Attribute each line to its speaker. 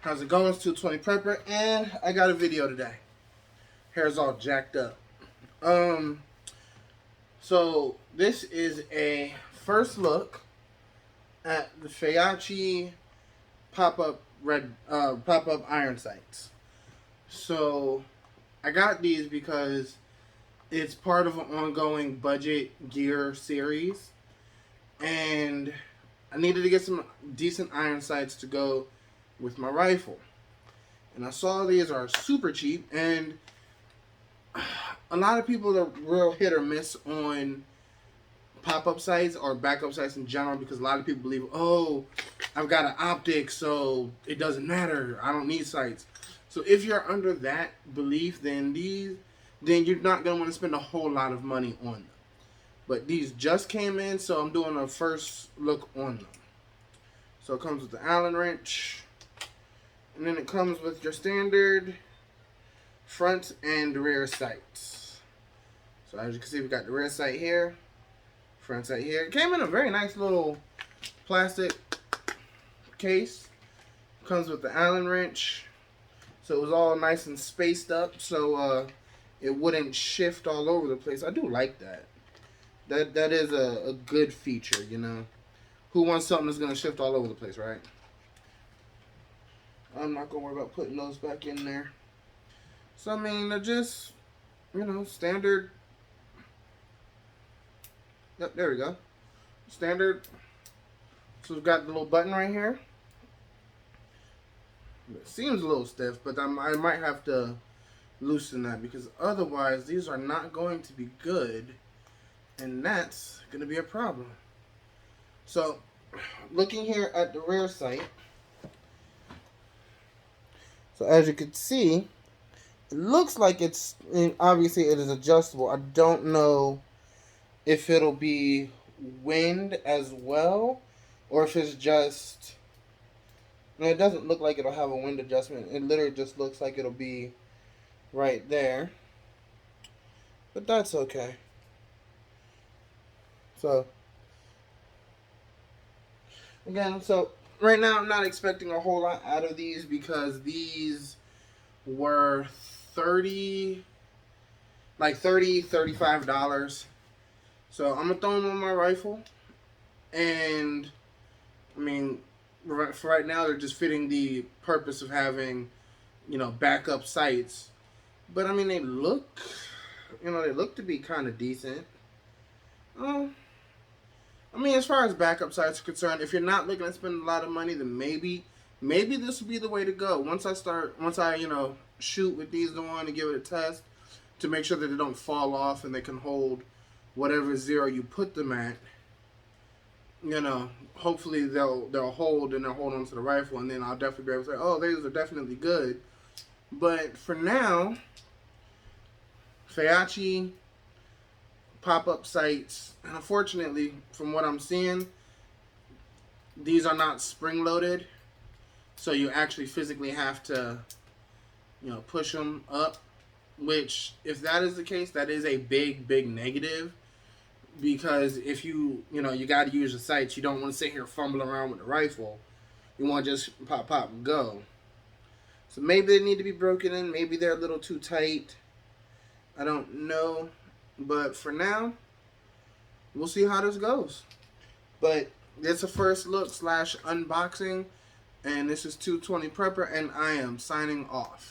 Speaker 1: How's it going? It's 220 Prepper, and I got a video today. Hair's all jacked up. Um, so this is a first look at the Feyachi pop-up iron sights. So I got these because it's part of an ongoing budget gear series, and I needed to get some decent iron sights to go with my rifle. And I saw these are super cheap, and a lot of people are real hit or miss on pop-up sites or backup sites in general, because a lot of people believe, oh, I've got an optic, so it doesn't matter, I don't need sights. So if you're under that belief, then you're not going to want to spend a whole lot of money on them. But these just came in, so I'm doing a first look on them. So it comes with the Allen wrench, and then it comes with your standard front and rear sights. So as you can see, we got the rear sight here, front sight here. It came in a very nice little plastic case. Comes with the Allen wrench, so it was all nice and spaced up, so it wouldn't shift all over the place. I do like that. That is a good feature, you know. Who wants something that's gonna shift all over the place, right? I'm not gonna worry about putting those back in there. So I mean, they're just, you know, standard. Yep, there we go. Standard. So we've got the little button right here. It seems a little stiff, but I might have to loosen that, because otherwise these are not going to be good, and that's going to be a problem. So looking here at the rear sight, so as you can see, it looks like it's, obviously it is adjustable. I don't know if it'll be wind as well, or if it's just, it doesn't look like it'll have a wind adjustment. It literally just looks like it'll be right there, but that's okay. So again, so right now I'm not expecting a whole lot out of these, because these were $35. So I'm gonna throw them on my rifle, and I mean, for right now they're just fitting the purpose of having, you know, backup sights. But I mean, they look to be kind of decent. I mean, as far as backup sights are concerned, if you're not looking to spend a lot of money, then maybe this will be the way to go. Once I you know, shoot with these on and give it a test to make sure that they don't fall off and they can hold whatever zero you put them at, you know, hopefully they'll hold, and they'll hold onto the rifle, and then I'll definitely be able to say, oh, these are definitely good. But for now, Feyachi pop-up sights, and unfortunately, from what I'm seeing, these are not spring-loaded, so you actually physically have to, you know, push them up, which, if that is the case, that is a big negative, because if you got to use the sights, you don't want to sit here fumbling around with the rifle. You want to just pop and go. So maybe they need to be broken in, maybe they're a little too tight, I don't know. But for now, we'll see how this goes. But it's a first look / unboxing, and this is 220 Prepper, and I am signing off.